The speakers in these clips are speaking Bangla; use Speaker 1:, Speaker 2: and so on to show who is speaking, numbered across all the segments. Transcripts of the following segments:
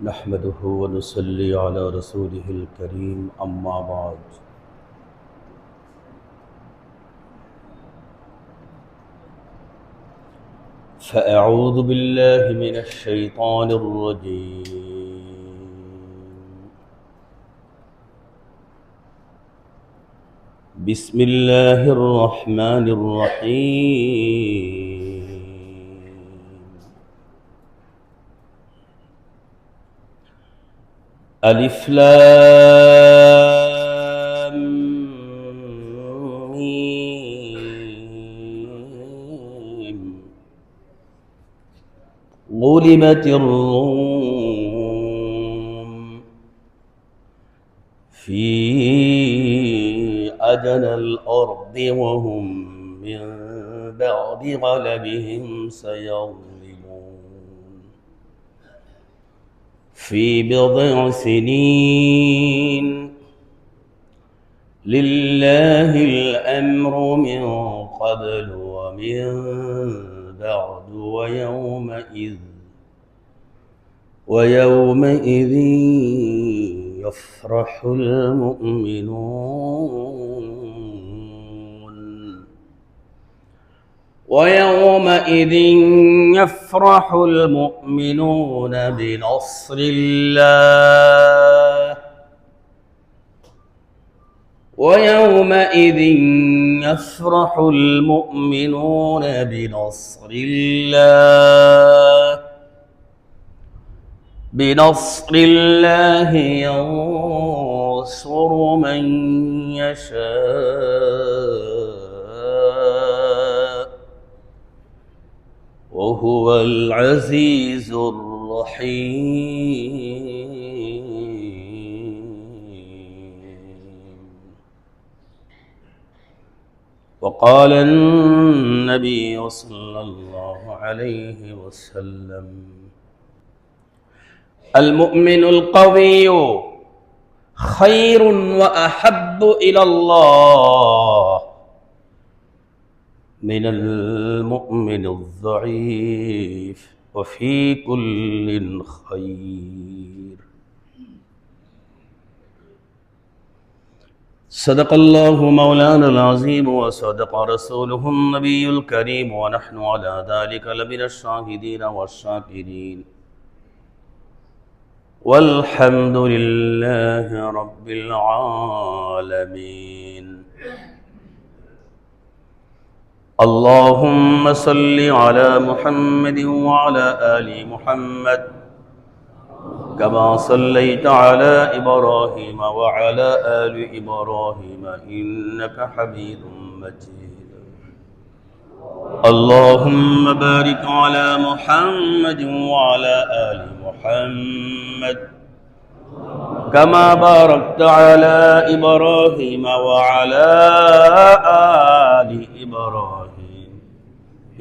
Speaker 1: نحمده ونصلي على رسوله الكريم أما بعد فأعوذ بالله من الشيطان الرجيم. بسم الله الرحمن الرحيم. ألف لام ميم. غلبت الروم في أدنى الأرض وهم من بعد غلبهم سيغلبون في بضع سنين. لله الأمر من قبل ومن بعد ويومئذ يفرح المؤمنون بنصر الله. ويومئذ يفرح المؤمنون بنصر الله ينصر من يشاء وهو العزيز الرحيم. وقال النبي صلى الله عليه وسلم: المؤمن القوي خير وأحب إلى الله من المؤمن الضعيف وفي كل خير. صدق الله مولانا العظيم وصدق رسوله النبي الكريم ونحن على ذلك لمن الشاهدين والشاكرين والحمد لله رب العالمين. اللهم صل على محمد وعلى آل محمد كما صليت على إبراهيم وعلى آل إبراهيم إنك حميد مجيد. اللهم بارك على محمد وعلى آل محمد كما باركت على إبراهيم وعلى آل إبراهيم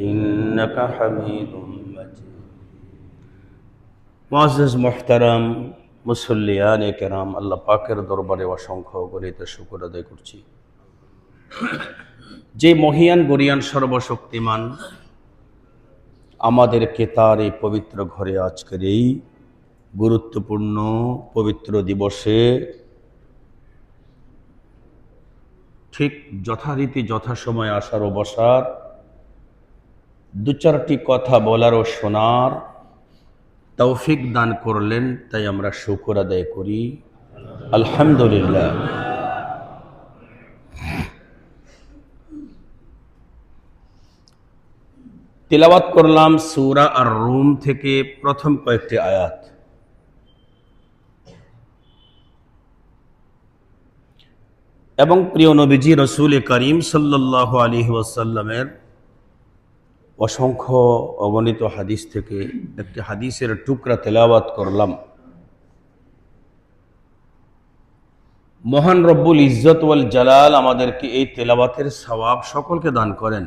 Speaker 1: إنك حميد مجيد. মুআজ্জাজ মুহতারাম মুসল্লিয়ানে কেরাম, আল্লাহ পাকের দরবারে অসংখ্য গণিত শুকর আদায় করছি যে মহিয়ান গরিয়ান সর্বশক্তিমান আমাদেরকে তার এই পবিত্র ঘরে আজকের এই গুরুত্বপূর্ণ পবিত্র দিবসে ঠিক যথারীতি যথাসময়ে আসার ও বসার, দু চারটি কথা বলার ও শোনার তৌফিক দান করলেন, তাই আমরা শুকর আদায় করি আলহামদুলিল্লাহ। তিলাওয়াত করলাম সূরা আর রুম থেকে প্রথম কয়েকটি আয়াত। এবং প্রিয় নবীজি রসুল করিম সাল্লাল্লাহু আলাইহি ওয়াসাল্লামের অসংখ্য অগণিত হাদিস থেকে একটি হাদিসের টুকরা তেলাওয়াত করলাম। মহান রব্বুল ইজ্জত ওয়াল জালাল আমাদেরকে এই তেলাওয়াতের সওয়াব সকলকে দান করেন।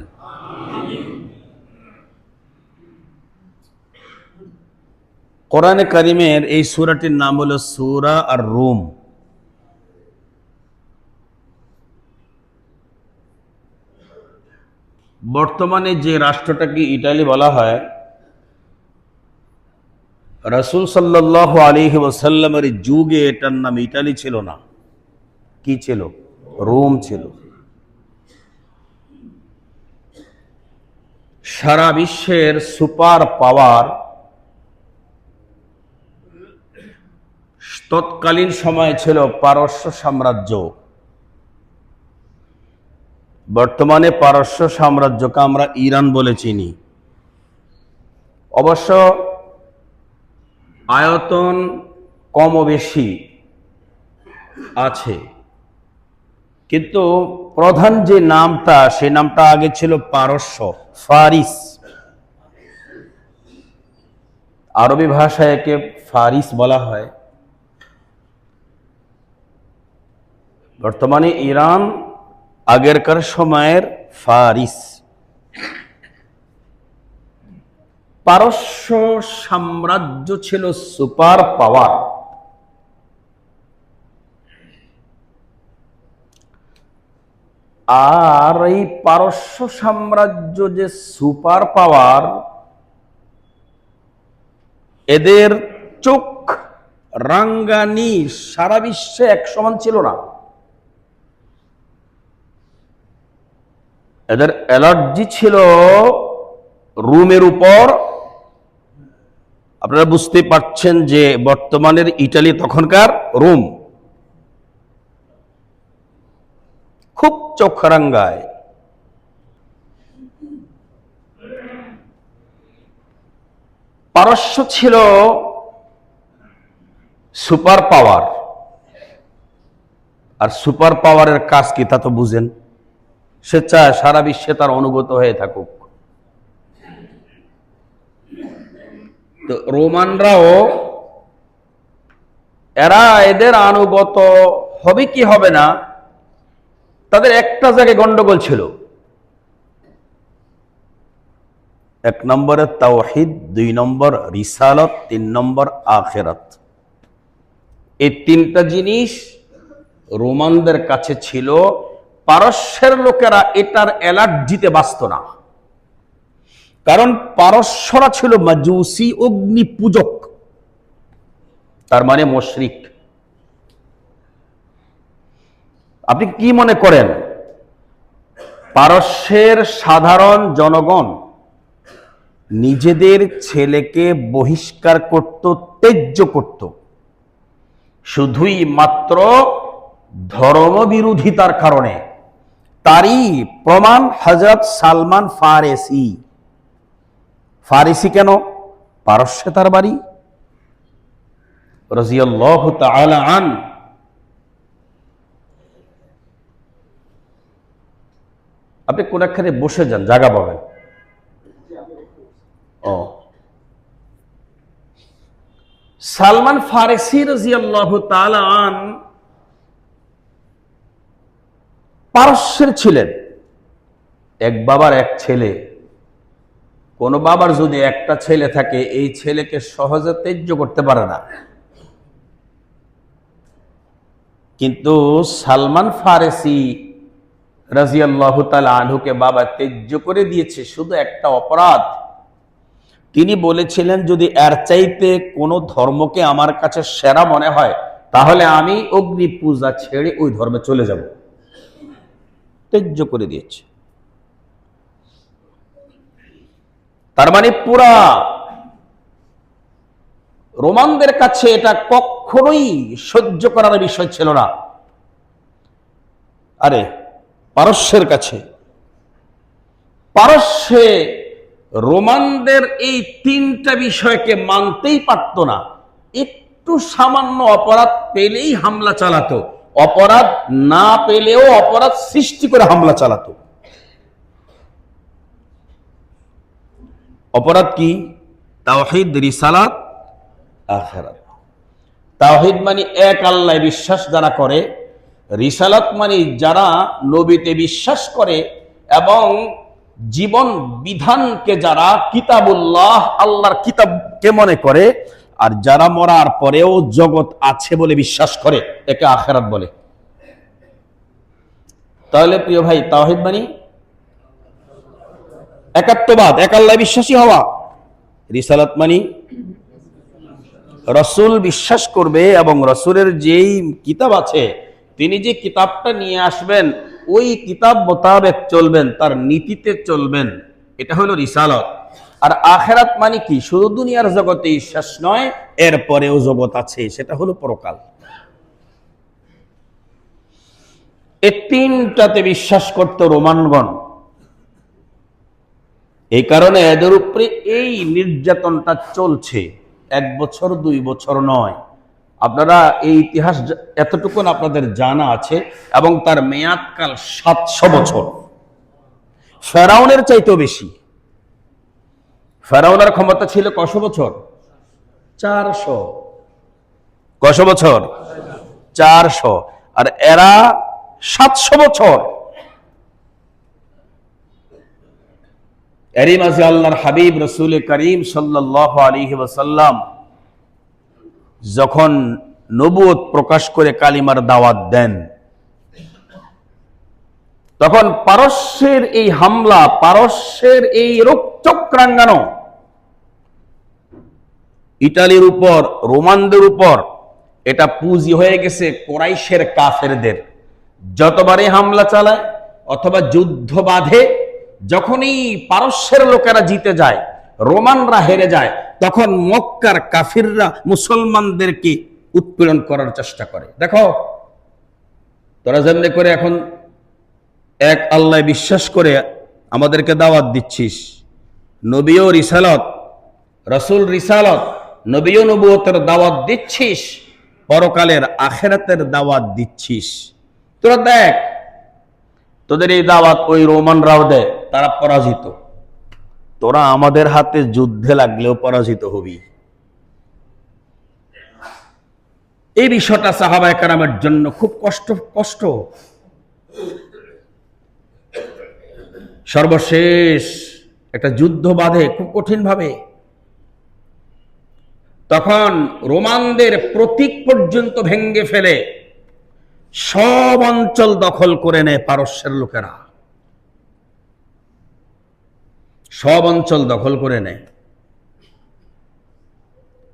Speaker 1: কোরআনে কারিমের এই সূরাটির নাম হলো সূরা আর রুম। বর্তমানে যে রাষ্ট্রটাকে ইটালি বলা হয়, রাসূল সাল্লাল্লাহু আলাইহি ওয়াসাল্লামের যুগে এটার নাম ইতালি ছিল না, কি ছিল? রোম ছিল। সারা বিশ্বের সুপার পাওয়ার তৎকালীন সময় ছিল পারস্য সাম্রাজ্য। বর্তমানে পারস্য সাম্রাজ্যকে আমরা ইরান বলে চিনি। অবশ্য আয়তন কম বেশি আছে, কিন্তু প্রধান যে নামটা, সেই নামটা আগে ছিল পারস্য, ফারিস। আরবি ভাষায় একে ফারিস বলা হয়। বর্তমানে ইরান আগেরকার সময়ের ফারিস। পারস্য সাম্রাজ্য ছিল সুপার পাওয়ার। আর এই পারস্য সাম্রাজ্য যে সুপার পাওয়ার, এদের চোখ রাঙ্গানি সারা বিশ্বে এক সমান ছিল না। এদের অ্যালার্জি ছিল রোমের উপর। আপনারা বুঝতে পারছেন যে বর্তমানের ইটালি তখনকার রোম। খুব চোখ রাঙ্গায়। পারস্য ছিল সুপার পাওয়ার। আর সুপার পাওয়ারের কাজ কি তা তো বুঝেন। সে চায় সারা বিশ্বে তার অনুগত হয়ে থাকুক। তো রোমানরাও, এরা এদের আনুগত হবে কি হবে না, তাদের একটা জায়গায় গন্ডগোল ছিল। এক নম্বরে তাওহীদ, 2 নম্বর রিসালত, 3 নম্বর আখিরাত। এই 3টা জিনিস রোমানদের কাছে ছিল। পারস্যের লোকেরা এটার অ্যালার্জিতে বাঁচত না, কারণ পারস্যরা ছিল মাজুসি, অগ্নি পূজক, তার মানে মুশরিক। আপনি কি মনে করেন পারস্যের সাধারণ জনগণ নিজেদের ছেলেকে বহিষ্কার করত, ত্যায্য করত, শুধুই মাত্র ধর্মবিরোধিতার কারণে? তারই প্রমাণ হযরত সালমান ফারেসি। ফারেসি কেন? পারস্যে তার বাড়ি। রাদিয়াল্লাহু তাআলা আন। আপনি কোন একখানে বসে যান, জায়গা পাবেন। ও, সালমান ফারেসি রাদিয়াল্লাহু তাআলা আন পারস্যের ছিলেন। এক বাবার এক ছেলে। কোন বাবার যদি একটা ছেলে থাকে, এই ছেলেকে সহজে ত্যায্য করতে পারে না। কিন্তু সালমান ফারেসি রাদিয়াল্লাহু তাআলা আনহুকে বাবা ত্যায্য করে দিয়েছে শুধু একটা অপরাধ। তিনি বলেছিলেন, যদি এর চাইতে কোনো ধর্মকে আমার কাছে সেরা মনে হয়, তাহলে আমি অগ্নি পূজা ছেড়ে ওই ধর্মে চলে যাব। ত্যায্য করে দিয়েছে। তার মানে পুরা রোমানদের কাছে এটা কখনোই সহ্য করার বিষয় ছিল না। আরে পারস্যের কাছে, পারস্যে রোমানদের এই 3টা বিষয়কে মানতেই পারত না। একটু সামান্য অপরাধ পেলেই হামলা চালাতো, অপরাধ না পেলেও অপরাধ সৃষ্টি করে হামলা চালাতো। অপরাধ কি? তাওহীদ, রিসালাত, আখিরাত। তাওহীদ মানে এক আল্লাহ বিশ্বাস যারা করে, রিসালাত মানে যারা নবীতে বিশ্বাস করে এবং জীবন বিধানকে যারা কিতাবুল্লাহ, আল্লাহর কিতাবকে মনে করে, আর যারা মরার পরেও জগৎ আছে বলে বিশ্বাস করে, একে আখিরাত বলে। তাহলে প্রিয় ভাই, তাওহীদ মানে একাত্মবাদ, এক আল্লাহ বিশ্বাসী হওয়া। রিসালাত মানে রসুল বিশ্বাস করবে এবং রসুলের যেই কিতাব আছে তিনি যে কিতাবটা নিয়ে আসবেন ওই কিতাব মোতাবেক চলবেন, তার নীতিতে চলবেন, এটা হলো রিসালত। আর আখেরাত মানে কি? শুধু দুনিয়ার জগতেই শেষ নয়, এর পরেও জগৎ আছে, সেটা হলো পরকাল। এই তিনটাতে বিশ্বাস করত রোমানগণ। এই কারণে এদের উপরে এই নির্যাতনটা চলছে, 1 বছর 2 বছর নয়। আপনারা এই ইতিহাস এতটুকুন আপনাদের জানা আছে, এবং তার মেয়াদকাল 700 বছর। ফেরাউনের চাইতেও বেশি। ফেরাউনের ক্ষমতা ছিল কত বছর? 400। কত বছর? 400। আর এরা 700 বছর। এরই মাঝে আল্লাহর হাবিব রসুল করিম সাল্লাল্লাহু আলাইহি ওয়াসাল্লাম যখন নবুয়ত প্রকাশ করে কালিমার দাওয়াত দেন, তখন পারস্যের এই হামলা, পারস্যের এই রোগচক্রাঙ্গানো ইতালির উপর, রোমানদের উপর, এটা পুঁজি হয়ে গেছে কোরাইশের কাফেরদের। যতবারই হামলা চালায় অথবা যুদ্ধ বাঁধে, যখনই পারস্যের লোকেরা জিতে যায়, রোমানরা হেরে যায়, তখন মক্কার কাফিররা মুসলমানদেরকে উৎপীড়ন করার চেষ্টা করে। দেখো, তোরা যেমনি করে এখন এক আল্লাহ বিশ্বাস করে আমাদেরকে দাওয়াত দিচ্ছিস, নবীও রিসালত, রসুল রিসালত, নবীও নবুয়তের দাওয়াত দিচ্ছিস, পরকালের আখেরাতের দাওয়াত দিচ্ছিস, তোরা দেখ তোদের এই দাওয়াত ওই রোমানরাও দেয়, তারা পরাজিত। তোরা আমাদের হাতে যুদ্ধে লাগলেও পরাজিত হবি। এই বিষয়টা সাহাবায়ে কেরামের জন্য খুব কষ্ট। সর্বশেষ একটা যুদ্ধ বাঁধে খুব কঠিন ভাবে। তখন রোমানদের প্রতীক পর্যন্ত ভেঙ্গে ফেলে সব অঞ্চল দখল করে নেয় পারস্যের লোকেরা, সব অঞ্চল দখল করে নেয়।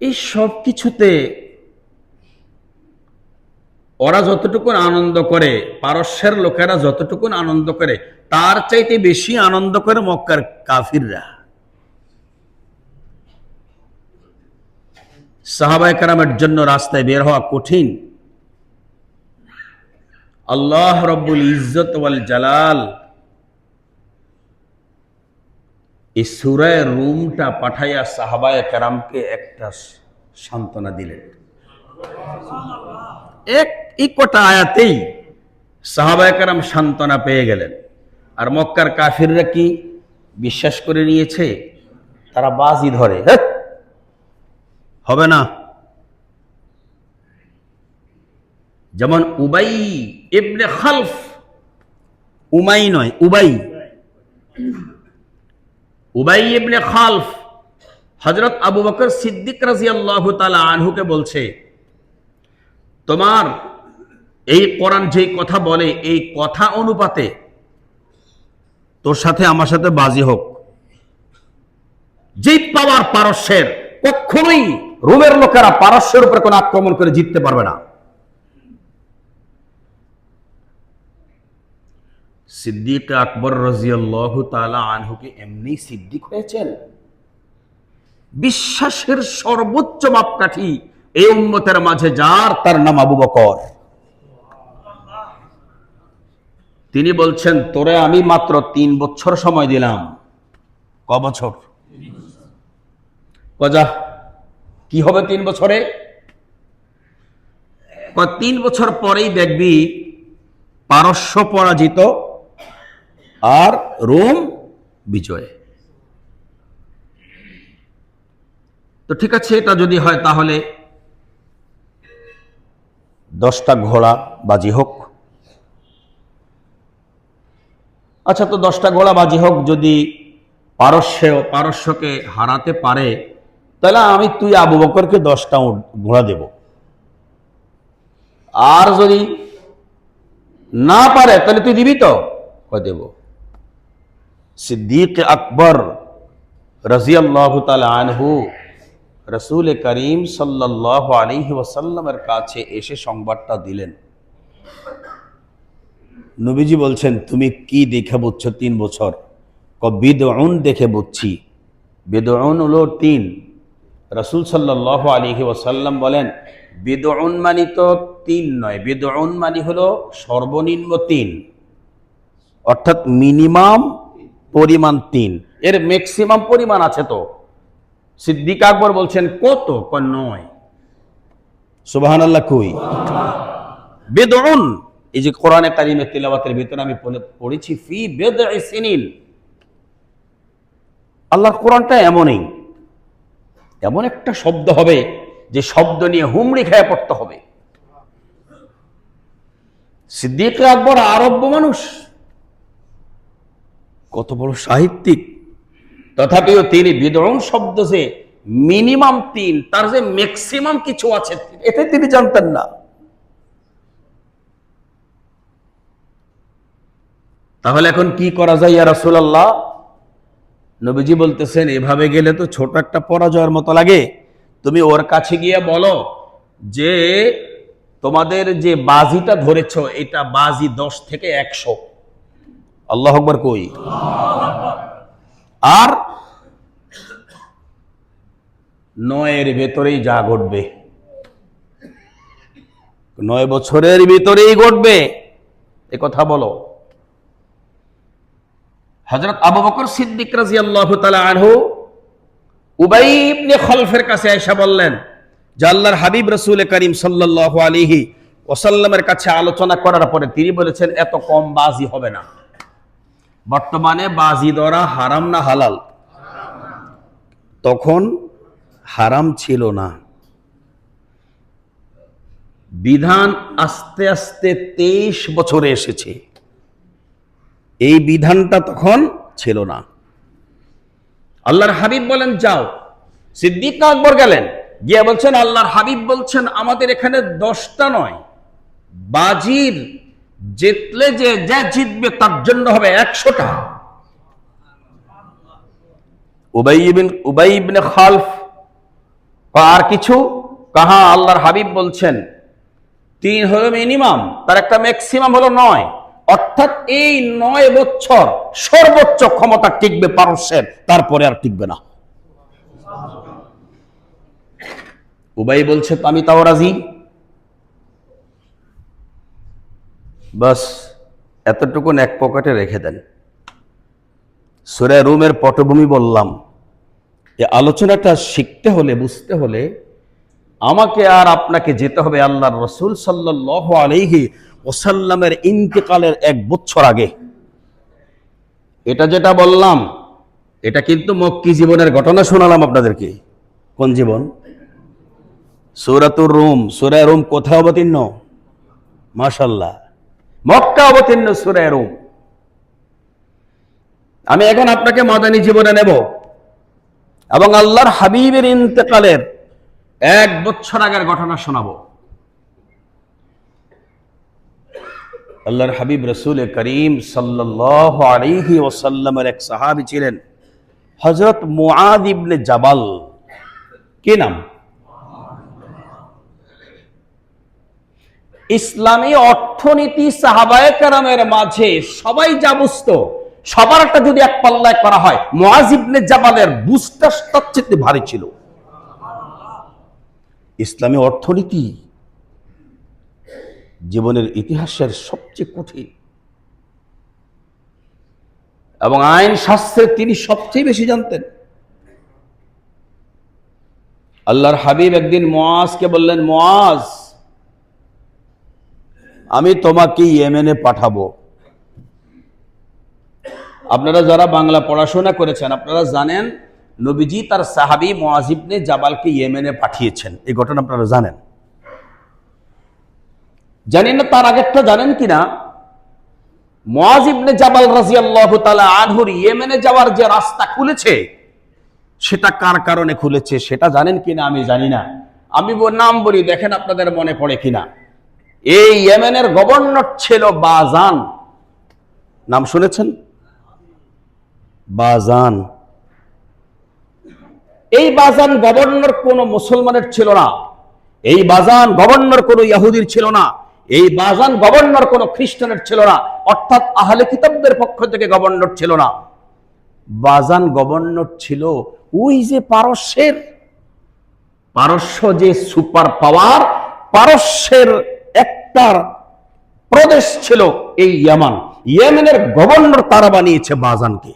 Speaker 1: এই সব কিছুতে ওরা যতটুকু আনন্দ করে, পারস্যের লোকেরা যতটুকু আনন্দ করে, তার চাইতে বেশি আনন্দ করে মক্কার কাফিররা। সাহাবায়ে কেরামের জন্য রাস্তায় বের হওয়া কঠিন। আল্লাহ রব্বুল ইজ্জত ওয়াল জালাল এই সূরা রুমটা পাঠাইয়া সাহাবায়ে কেরামকে একটা সান্ত্বনা দিলেন। এই কটা আয়াতেই সাহাবায়ে কেরাম সান্ত্বনা পেয়ে গেলেন। আর মক্কার কাফিররা কি বিশ্বাস করে নিয়েছে? তারা বাজি ধরে, হবে না। যেমন উবাই ইবনে খালফ, উমাই নয়, উবাই ইবনে খালফ হযরত আবু বকর সিদ্দিক রাদিয়াল্লাহু তাআলা আনহুকে বলছে, তোমার এই কোরআন যেই কথা বলে, এই কথা অনুপাতে তোর সাথে আমার সাথে বাজি হোক। যেই পাওয়ার পারস্যের, কখনোই রোমের লোকেরা পারস্যের উপরে কোনো আক্রমণ করে জিততে পারবে না। সিদ্দিক আকবর রাদিয়াল্লাহু তাআলা আনহু কি এমনি সিদ্দিক হয়েছেন? বিশ্বাসের সর্বোচ্চ মাপকাঠি এই উম্মতের মাঝে যার, তার নাম আবু বকর। তিনি বলছেন, তোরে আমি মাত্র 3 বছর সময় দিলাম। ক বছর? কজা কি হবে 3 বছরে? 3 বছর পরেই দেখবি পারস্য পরাজিত আর রোম বিজয়। তো ঠিক আছে, এটা যদি হয় তাহলে 10টা ঘোড়া বাজি হোক। আচ্ছা, তো 10টা ঘোড়া বাজি হোক, যদি পারস্যকে হারাতে পারে, তাহলে আমি তুই আবু বকরকে 10টা ঘোড়া দেব। আর যদি না পারে তাহলে তুই দিবি তো? দেব। সিদ্দিক আকবর রাদিয়াল্লাহু তাআলা আনহু রাসূল করিম সাল্লাল্লাহু আলাইহি ওয়াসাল্লামের কাছে এসে সংবাদটা দিলেন। নবীজি বলছেন, তুমি কি দেখে বুঝছো 3 বছর? বিদউন দেখে বুঝছি। বিদউন হলো 3। রাসূল সাল্লাল্লাহু আলাইহি ওয়াসাল্লাম বলেন, বিদউন মানে তো 3 নয়, বিদউন মানে হলো সর্বনিম্ন 3, অর্থাৎ মিনিমাম পরিমাণ 3, এর ম্যাক্সিমাম পরিমাণ আছে। তো সিদ্দিক আকবর বলছেন, কত? 9। সুবহানাল্লাহ। কই বিদউন? এই যে কোরআনে কারিমের তিলাওয়াতের ভিতরে আমি পড়েছি, ফি বিদ'i সিনিন। আল্লাহর কোরআনটা এমনই, এমন একটা শব্দ হবে যে শব্দ নিয়ে হুমড়ি খেয়ে পড়তে হবে। সিদ্দিক আকবর আরব্য মানুষ, কত বড় সাহিত্যিক, তথাপিও তিনি বিদউন শব্দ যে মিনিমাম 3, তার যে ম্যাক্সিমাম কিছু আছে এটা তিনি জানতেন না। তাহলে এখন কি করা যায় ইয়া রাসূলুল্লাহ? নবীজি বলতেছেন, এভাবে গেলে তো ছোট একটা পরাজয়ের মতো লাগে। তুমি ওর কাছে গিয়ে বলো যে তোমাদের যে বাজিটা ধরেছো এটা বাজি 10 থেকে 100। আল্লাহু আকবার। কই আর 9 ভেতরেই যা ঘটবে, 9 বছরের ভিতরেই ঘটবে, এ কথা বলো। হযরত আবু বকর সিদ্দিক রাদিয়াল্লাহু তাআলা আনহু উবাই ইবনে খলফের কাছে এসে বললেন যে আল্লাহর হাবিব রাসূল করিম সাল্লাল্লাহু আলাইহি ওয়াসাল্লামের কাছে আলোচনা করার পরে তিনি বলেছেন, এত কম বাজি হবে না। বর্তমানে বাজি ধরা হারাম না হালাল? তখন হারাম ছিল না। বিধান আস্তে আস্তে 23 বছরে এসেছে, এই বিধানটা তখন ছিল না। আল্লাহর হাবিব বলেন যাও। সিদ্দিক আকবর গেলেন, গিয়ে বলছেন, আল্লাহর হাবিব বলছেন আমাদের এখানে 10টা নয়, বাজির জিতলে যে যা জিতবে তার জন্য হবে 100টা। উবাই ইবনে খালফ আর কিছু কাহা, আল্লাহর হাবিব বলছেন 3 হলো মিনিমাম, তার একটা ম্যাক্সিমাম হলো 9, অর্থাৎ এই 9 বছর সর্বোচ্চ ক্ষমতা টিকবে পারস্যের, তারপরে আর টিকবে না। উবাই বলছে, আমি তাও রাজি। বাস এতটুকু এক পকেটে রেখে দেন। সূরা রুমের পটভূমি বললাম, এই আলোচনাটা শিখতে হলে, বুঝতে হলে আমাকে আর আপনাকে যেতে হবে আল্লাহর রাসূল সাল্লাল্লাহু আলাইহি ওয়াসাল্লামের ইন্তেকালের 1 বছর আগে। এটা যেটা বললাম এটা কিন্তু মক্কি জীবনের ঘটনা শোনালাম আপনাদেরকে। কোন জীবন? সূরাতুর রুম। সূরা রুম কোথায় অবতীর্ণ? মাশাআল্লাহ, মক্কা অবতীর্ণ সূরা রুম। আমি এখন আপনাকে মাদানী জীবনে নেব এবং আল্লাহর হাবিবের ইন্তেকালের 1 বছর আগের ঘটনা শোনাবো। আল্লাহর হাবিব রাসূল করিম সাল্লাল্লাহু আলাইহি ওয়াসাল্লামের এক সাহাবী ছিলেন হযরত মুআয ইবনে জাবাল। কি নাম? ইসলামী অর্থনীতি সাহাবায়ে কেরামের মাঝে সবাই যা বুঝতো, সবার একটা যদি এক পাল্লায় করা হয়, মুআয ইবনে জাবালের বুঝটা তার চেয়ে ভারী ছিল। ইসলামী অর্থনীতি জীবনের ইতিহাসের সবচেয়ে কঠিন এবং আইন শাস্ত্রে তিনি সবচেয়ে বেশি জানতেন। আল্লাহর হাবিব একদিন মুআযকে বললেন, মুআয, আমি তোমাকে ইয়েমেনে পাঠাবো। আপনারা যারা বাংলা পড়াশোনা করেছেন আপনারা জানেন নবীজি তার সাহাবী মুআয ইবনে জাবালকে ইয়েমেনে পাঠিয়েছেন, এই ঘটনা আপনারা জানেন। জানি না তার আগেরটা জানেন কিনা। মুআয ইবনে জাবাল রাদিয়াল্লাহু তাআলা আনহুর ইয়েমেনে যাওয়ার যে রাস্তা খুলেছে সেটা কার কারণে খুলেছে সেটা জানেন কিনা আমি জানি না। আমি নাম বলি, দেখেন আপনাদের মনে পড়ে কিনা। এই ইয়েমেনের গভর্নর ছিল বাজান। নাম শুনেছেন? বাজান। এই বাজান গভর্নর কোন মুসলমানের ছিল না, এই বাজান গভর্নর কোন ইহুদির ছিল না, এই বাজান গভর্নর কোন খ্রিস্টানের ছিল না, অর্থাৎ আহলে কিতাবদের পক্ষ থেকে গভর্নর ছিল না। বাজান গভর্নর ছিল ওই যে পারস্য যে সুপার পাওয়ার, পারস্যের একটা প্রদেশ ছিল এই ইয়ামান, ইয়েমেনের গভর্নর তারা বানিয়েছে বাজানকে।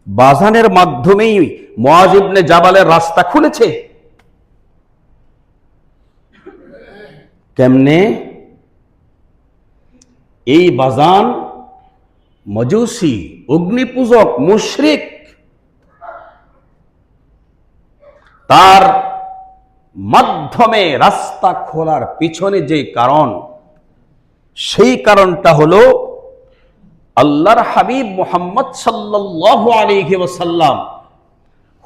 Speaker 1: বাজানের মাধ্যমেই মুআয ইবনে জাবালের রাস্তা খুলেছে। কেমনে? এই বাজান মজুসি, অগ্নিপূজক, মুশরিক, তার মাধ্যমে রাস্তা খোলার পিছনে যে কারণ, সেই কারণটা হলো আল্লাহর হাবিব মুহাম্মদ সাল্লাল্লাহু আলাইহি ওয়াসাল্লাম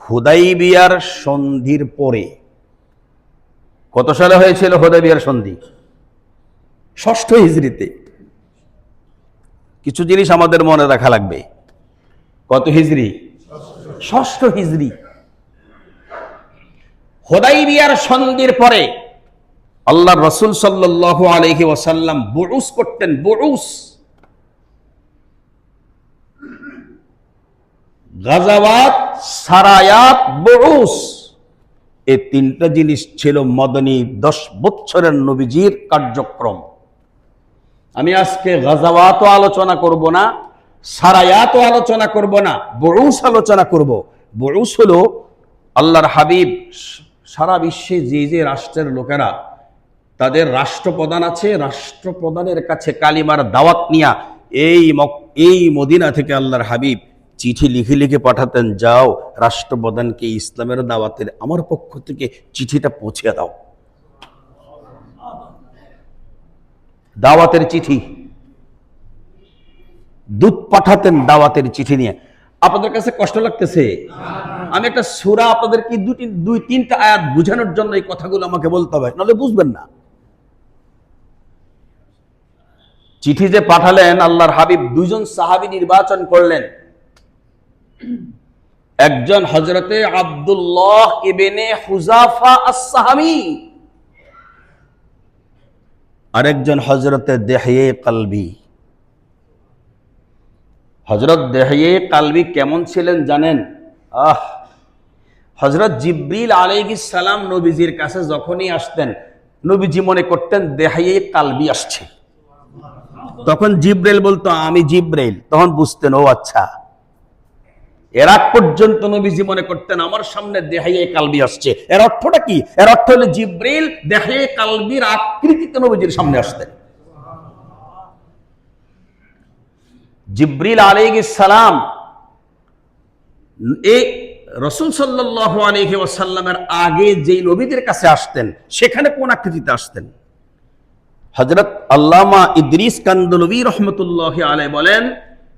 Speaker 1: হুদাইবিয়ার সন্ধির পরে, কত সালে হয়েছিল হুদাইবিয়ার সন্ধি? ৬ষ্ঠ হিজরিতে। কিছু জিনিস আমাদের মনে রাখা লাগবে। কত হিজরি? ৬ষ্ঠ হিজরি। হুদাইবিয়ার সন্ধির পরে আল্লাহর রাসূল সাল্লাল্লাহু আলাইহি ওয়াসাল্লাম বুউস করতেন। বুউস, গাজাওয়াত, সারায়াত, বুউস, এই তিনটা জিনিস ছিল মদনী 10 বছরের নবীজির কার্যক্রম। আমি আজকে গাজাওয়াতও আলোচনা করব না, সারায়াতও আলোচনা করব না, বুউস আলোচনা করব। বুউস হলো আল্লাহর হাবিব সারা বিশ্বে যে যে রাষ্ট্রের লোকেরা, তাদের রাষ্ট্রপ্রধান আছে, রাষ্ট্রপ্রধানের কাছে কালিমার দাওয়াত নিয়া এই মদিনা থেকে আল্লাহর হাবিব চিঠি লিখে লিখে পাঠাতেন, যাও রাষ্ট্রপ্রধানকে ইসলামের দাওয়াতের আমার পক্ষ থেকে চিঠিটা পৌঁছে দাও। দাওয়াতের চিঠি, দূত পাঠাতেন দাওয়াতের চিঠি নিয়ে। আপনাদের কাছে কষ্ট লাগতেছে? আমি একটা সূরা আপনাদেরকে দুই তিনটা আয়াত বোঝানোর জন্য এই কথাগুলো আমাকে বলতে হবে, নাহলে বুঝবেন না। চিঠি যে পাঠালেন, আল্লাহর হাবিব 2 জন সাহাবী নির্বাচন করলেন। একজন হযরতে আব্দুল্লাহ ইবনে হুযাফা আস-সাহামী, আরেকজন হযরতে দেহয়ে কলবি। হযরত দেহয়ে কলবি কেমন ছিলেন জানেন? হযরত জিবরিল আলাইহিস সালাম নবীজির কাছে যখনই আসতেন, নবীজি মনে করতেন দেহয়ে কলবি আসছে। তখন জিবরাইল বলতো, আমি জিবরাইল। তখন বুঝতেন, ও আচ্ছা। এর আগ পর্যন্ত নবীজি মনে করতেন আমার সামনে দেহয়ে কলবি আসছে। এর অর্থটা কি? এর অর্থ হলো জিবরাইল দেহয়ে কলবির আকৃতিতে নবীজির সামনে আসতেন। জিবরিল আলাইহিস সালাম এই রাসূল সাল্লাল্লাহু আলাইহি ওয়াসাল্লামের আগে যেই নবীদের কাছে আসতেন, সেখানে কোন আকৃতিতে আসতেন? হযরত আল্লামা ইদ্রিস কান্দলভী রাহমাতুল্লাহি আলাইহি বলেন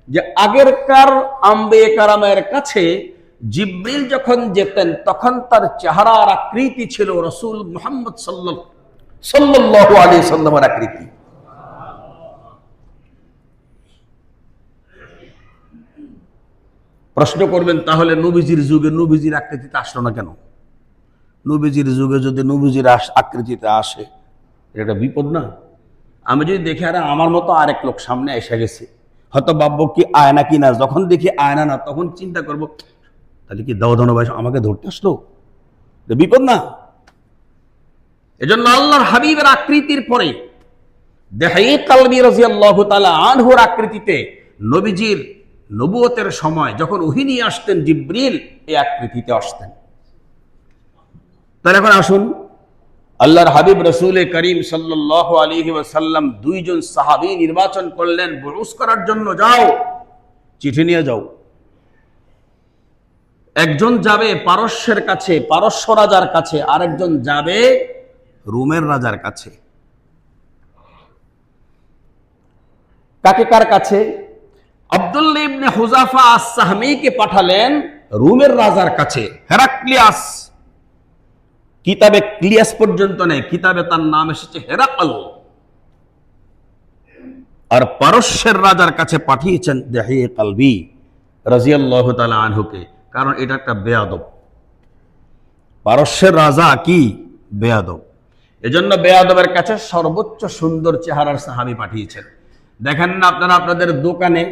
Speaker 1: যে আগেরকার আম্বিয়ে কেরামের কাছে জিবরিল যখন যেতেন, তখন তার চেহারার আকৃতি ছিল রাসূল মুহাম্মদ সাল্লাল্লাহু আলাইহি ওয়াসাল্লামের আকৃতি। প্রশ্ন করবেন, তাহলে নবীজির যুগে নবীজির আকৃতিতে আসলো না কেন? নবীজির যুগে যদি নবীজির আকৃতিতে আসে, এটা বিপদ না? আমি যদি দেখি আরে আমার মতো আরেক লোক সামনে এসে গেছে, হয়তো ভাববো কি আয়না কিনা, যখন দেখি আয়না না, তখন চিন্তা করব তাহলে কি দাউদানো ভাই আমাকে ধরতে আসলো? বিপদ না? এজন্য আল্লাহর হাবিবের আকৃতির পরে দেহয়ে কলবি রাদিয়াল্লাহু তাআলা আনহুর আকৃতিতে নবীজির নবুয়তের সময় যখন ওহী নিয়ে আসতেন জিবরিল, এই আকৃতিতে আসতেন। তাহলে এখন আসুন, আল্লাহর হাবিব রাসূল করিম সাল্লাল্লাহু আলাইহি ওয়াসাল্লাম 2 জন সাহাবী নির্বাচন করলেন বুউস করার জন্য। যাও, চিঠি নিয়ে যাও। একজন যাবে পারস্যের কাছে, পারস্য রাজার কাছে, আরেকজন যাবে রোমের রাজার কাছে। কাকে কার কাছে? আব্দুল্লাহ ইবনে হুযাফা আস-সাহমীকে পাঠালেন রোমের রাজার কাছে, হেরাক্লিয়াস। কিতাবে ক্লিয়াস পর্যন্ত নেই, কিতাবে তার নাম এসেছে হেরাকল। আর পারস্যের রাজার কাছে পাঠিয়েছেন দেহয়ে কলবি রাদিয়াল্লাহু তাআলা আনহুকে। কারণ এটা একটা বেয়াদব। পারস্যের রাজা কি বেয়াদব, এজন্য বেয়াদবের কাছে সর্বোচ্চ সুন্দর চেহারার সাহাবী পাঠিয়েছেন। দেখেন না আপনারা আপনাদের দোকানে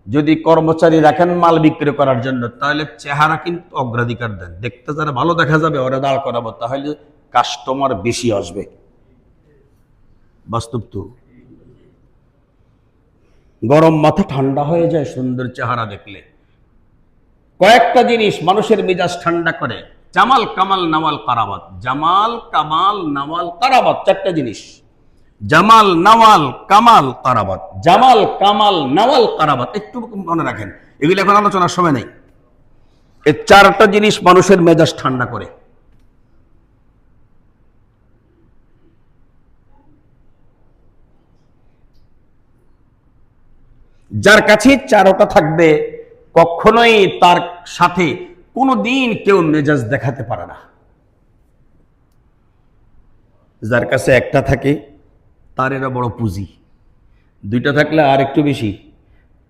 Speaker 1: যদি কর্মচারী রাখেন মাল বিক্রি করার জন্য, তাহলে চেহারা কিন্তু অগ্রাধিকার দেন। দেখতে যারা ভালো দেখা যাবে ওরা দাঁড় করাবো, তাহলে কাস্টমার বেশি আসবে। বাস্তব তো, গরম মাথা ঠান্ডা হয়ে যায় সুন্দর চেহারা দেখলে। কয়েকটা জিনিস মানুষের মেজাজ ঠান্ডা করে, জামাল কামাল নওয়াল কারাবাত। জামাল কামাল নওয়াল কারাবাত, চারটা জিনিস। জামাল নওয়াল কামাল কারাবাত, জামাল কামাল নওয়াল কারাবাত, একটু মনে রাখেন, এগুলো এখন আলোচনার সময় নেই। এই চারটা জিনিস মানুষের মেজাজ ঠান্ডা করে। যার কাছে চারটা থাকবে কখনোই তার সাথে কোনোদিন কেউ মেজাজ দেখাতে পারে না। যার কাছে একটা থাকে তার এরা বড় পুঁজি, দুইটা থাকলে আর একটু বেশি,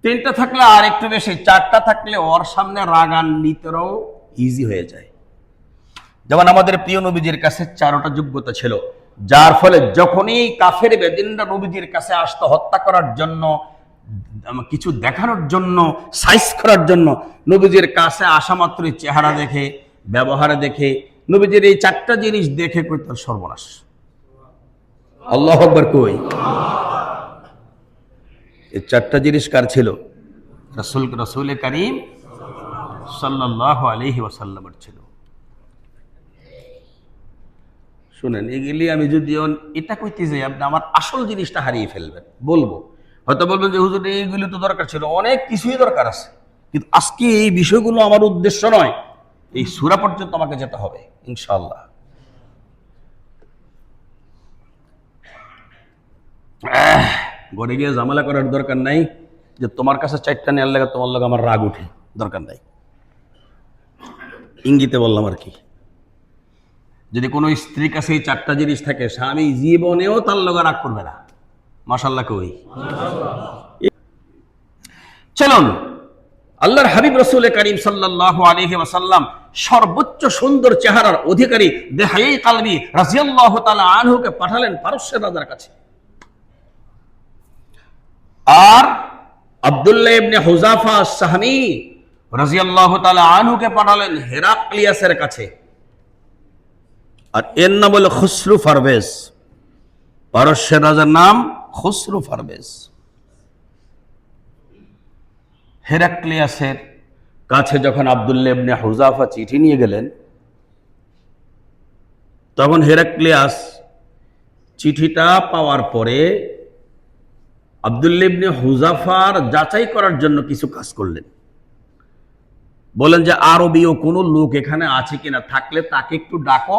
Speaker 1: তিনটা থাকলে আর একটু বেশি, চারটা থাকলে ওর সামনে রাগান্বিতরাও ইজি হয়ে যায়। যেমন আমাদের প্রিয় নবীজির কাছে চারটা যোগ্যতা ছিল, যার ফলে যখনই কাফের বেদিনরা নবীজির কাছে আসতো হত্যা করার জন্য, কিছু দেখানোর জন্য, সাইজ করার জন্য, নবীজির কাছে আসা মাত্রই চেহারা দেখে, ব্যবহারে দেখে, নবীজির এই চারটা জিনিস দেখে কই তার সর্বনাশ। আল্লাহু আকবার কই। এই চারটা জিনিস কার ছিল? রাসূল কারীম সাল্লাল্লাহু আলাইহি ওয়াসাল্লামের ছিল। শুনেন, এগুলি আমি যদি এটা কইতে যাই আপনি আমার আসল জিনিসটা হারিয়ে ফেলবেন। বলবো, হয়তো বলবেন যে হুজুর এইগুলি তো দরকার ছিল, অনেক কিছুই দরকার আছে, কিন্তু আজকে এই বিষয়গুলো আমার উদ্দেশ্য নয়। এই সূরা পর্যন্ত আমাকে যেতে হবে ইনশাআল্লাহ। ঘরে গিয়ে ঝামেলা করার দরকার নাই যে তোমার কাছে চারটা নেওয়ার লাগে তোমার লাগে আমার রাগ উঠে, দরকার নাই। ইঙ্গিতে বললাম আর কি। যদি কোনো স্ত্রীর কাছে এই চারটা জিনিস থাকে, স্বামী জীবনেও তার লগে রাগ করবে না। মাশাআল্লাহ কই। চলুন, আল্লাহর হাবিব রাসূল কারীম সাল্লাল্লাহু আলাইহি ওয়াসাল্লাম সর্বোচ্চ সুন্দর চেহারার অধিকারী দেহাই কালবি রাদিয়াল্লাহু তাআলা আনহুকে পাঠালেন পারস্যের রাজার কাছে। আর আব্দুল্লাহ ইবনে হুযাফা আস-সাহমি রাদিয়াল্লাহু তাআলা আনহুকে পাঠালেন হেরাক্লিয়াসের কাছে। আর এর নাম হলো খুসরু পারভেজ। পারস্যের রাজার নাম খুসরু পারভেজ। হেরাক্লিয়াসের কাছে যখন আব্দুল্লাহ ইবনে হুযাফা চিঠি নিয়ে গেলেন, তখন হেরাক্লিয়াস চিঠিটা পাওয়ার পরে আব্দুল্লাহ ইবনে হুযাফার যাচাই করার জন্য কিছু কাজ করলেন। বলেন যে আরবীয় কোনো লোক এখানে আছে কিনা, থাকলে তাকে একটু ডাকো,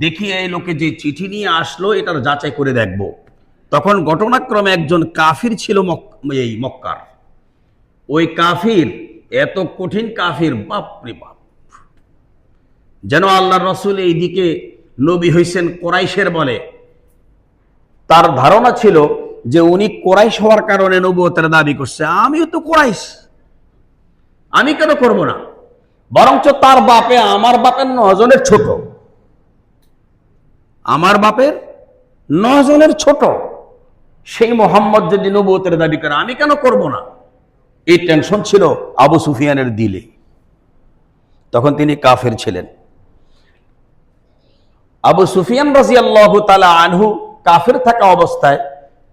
Speaker 1: দেখি এই লোকে যে চিঠি নিয়ে আসলো এটার যাচাই করে দেখব। তখন ঘটনাক্রমে একজন কাফির ছিল এই মক্কার। ওই কাফির এত কঠিন কাফির, বাপরে বাপ, যেন আল্লাহর রাসূল এইদিকে নবী হইছেন কোরাইশের বলে। তার ধারণা ছিল যে উনি কোরাইশ হওয়ার কারণে নবুয়তের দাবি করছে। আমিও তো কোরাইশ, আমি কেন করব না? বরঞ্চ তার বাপে আমার বাপের 9 জনের ছোট, আমার বাপের 9 জনের ছোট, সেই মোহাম্মদ যদি নবুয়তের দাবি করে আমি কেন করব না? এই টেনশন ছিল আবু সুফিয়ানের দিলে। তখন তিনি কাফের ছিলেন। আবু সুফিয়ান রাদিয়াল্লাহু তাআলা আনহু কাফের থাকা অবস্থায়,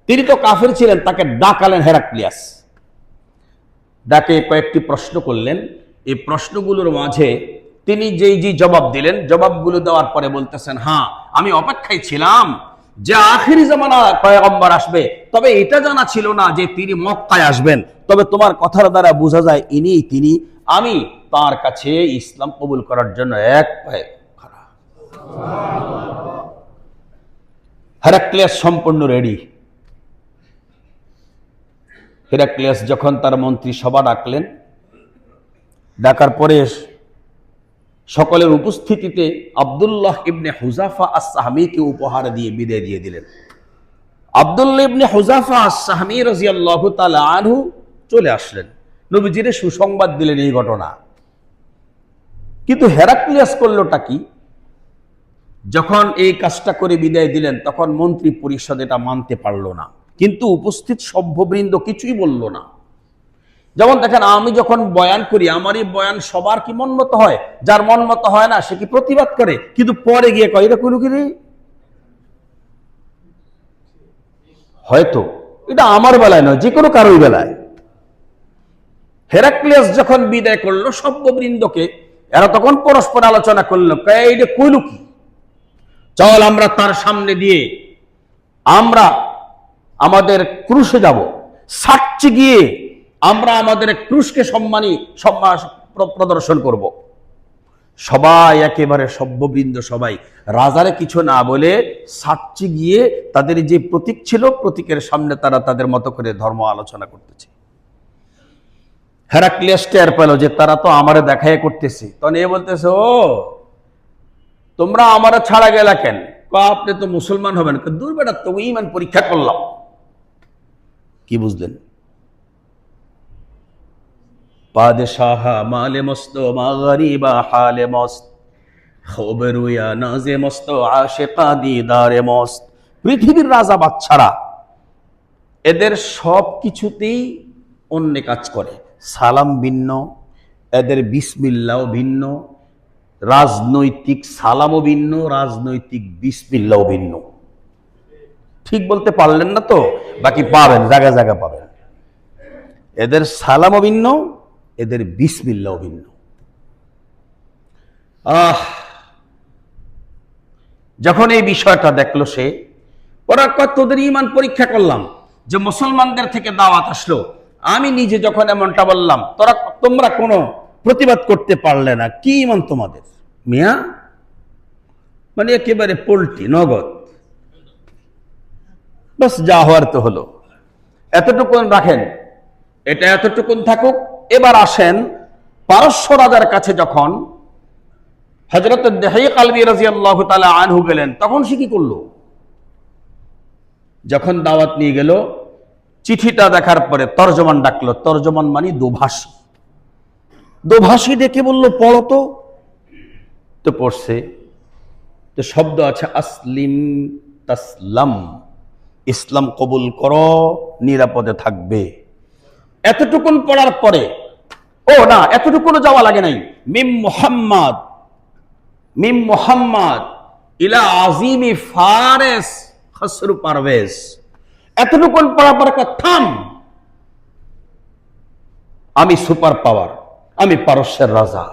Speaker 1: তিনি তো কাফের ছিলেন, তাকে ডাকালেন হেরাক্লিয়াস। ডাকে কয়েকটি প্রশ্ন করলেন। এই প্রশ্নগুলোর মাঝে তিনি যেই জবাব দিলেন, জবাবগুলো দেওয়ার পরে বলতেছেন, হ্যাঁ আমি অপেক্ষায় ছিলাম যে আখিরি জামানা পয়গম্বর আসবে, তবে এটা জানা ছিল না যে তিনি মক্কায় আসবেন। তবে তোমার কথার দ্বারা বোঝা যায় ইনিই তিনি। আমি তার কাছে ইসলাম কবুল করার জন্য এক পায়ে খাড়া। হেরাক্লিয়াস সম্পূর্ণ রেডি। হেরাক্লিয়াস যখন তার মন্ত্রী সভা ডাকলেন, ডাকার পরে সকলের উপস্থিতিতে আব্দুল্লাহ ইবনে হুযাফা আস-সাহমিকে উপহার দিয়ে বিদায় দিয়ে দিলেন। আব্দুল্লাহ ইবনে হুযাফা আস-সাহমি রাদিয়াল্লাহু তাআলা আনহু চলে আসলেন, নবীজির সুসংবাদ দিলেন এই ঘটনা। কিন্তু হেরাক্লিয়াস করলোটা কি? যখন এই কাজটা করে বিদায় দিলেন তখন মন্ত্রী পরিষদ এটা মানতে পারল না, কিন্তু উপস্থিত সভ্যবৃন্দ কিছুই বলল না। যেমন দেখেন, আমি যখন বয়ান করি আমার এই বয়ান সবার কি মন মতো হয়? যার মন মতো হয় না সে কি প্রতিবাদ করে, কিন্তু পরে গিয়ে কয় এটা কোনো কি রে? হয়তো এটা আমার বেলায় নয়, যে কোনো কারোর বেলায়। হেরাক্লিয়াস যখন বিদায় করলো সভ্যবৃন্দকে, এরা তখন পরস্পর আলোচনা করলো, এটা কইল কি? চল আমরা তার সামনে দিয়ে আমরা আমাদের ক্রুশে যাব, সাচ্চে গিয়ে আমরা আমাদের ক্রুশকে সম্মান প্রদর্শন করব। সবাই একেবারে সভ্যবৃন্দ সবাই রাজারে কিছু না বলে সাচ্চে গিয়ে তাদের যে প্রতীক ছিল প্রতীকের সামনে তারা তাদের মতো করে ধর্ম আলোচনা করতেছে। হেরাক্লিয়াস টের পেল যে তারা তো আমারে দেখাই করতেছে, তখন এ বলতেছে, ও তোমরা আমারা ছাড়া গেলা কেন? আপনি তো মুসলমান হবেন। দূর বেটা, তো ঈমান পরীক্ষা করলাম। কি বুঝলেন? পাদশাহ মালে মস্ত মাগরিবা হালে মস্ত খবরুয়া নাজে মস্ত আশিকা দিদারে মস্ত। পৃথিবীর রাজা বাচ্চারা এদের সব কিছুতেই অন্য কাজ করে। সালাম ভিন্ন, এদের বিসমিল্লাও ভিন্ন, রাজনৈতিক সালামও ভিন্ন, রাজনৈতিক বিসমিল্লাও ভিন্ন। ঠিক বলতে পারলেন না তো? বাকি পাবেন, জায়গা জায়গা পাবেন। এদের সালামও ভিন্ন, এদের বিসমিল্লাও ভিন্ন। যখন এই বিষয়টা দেখলো সে, ওরা তোদের ঈমান পরীক্ষা করলাম যে মুসলমানদের থেকে দাওয়াত আসলো, আমি নিজে যখন এমনটা বললাম তোমরা কোনো প্রতিবাদ করতে পারলে না, কি ঈমান তোমাদের? মিয়া মানে একেবারে পোল্ট্রি নগদ, বাস যা হওয়ার তো হলো। এতটুকুন রাখেন, এটা এতটুকুন থাকুক। এবার আসেন পারস্য রাজার কাছে যখন হযরত দিহিয়া কালবী রাদিয়াল্লাহু তাআলা আনহু গেলেন, তখন সে কি করলো? যখন দাওয়াত নিয়ে গেল, চিঠিটা দেখার পরে তর্জমান ডাকলো। তর্জমান মানে দোভাষী। দোভাষী ডেকে বলল, পড়ো তো। তো পড়ছে। তো শব্দ আছে আসলিম তাসলাম, ইসলাম কবুল করো, নিরাপদে থাকবে। এতটুকুন পড়ার পরে, ও না, এতটুকুন যাওয়া লাগে নাই। মিম মুহাম্মদ ইলা আজিমি ফারেস খসরু পারভেজ, এতটুকুন পড়ার পর থাম, আমি সুপার পাওয়ার, আমি পারস্যের রাজা,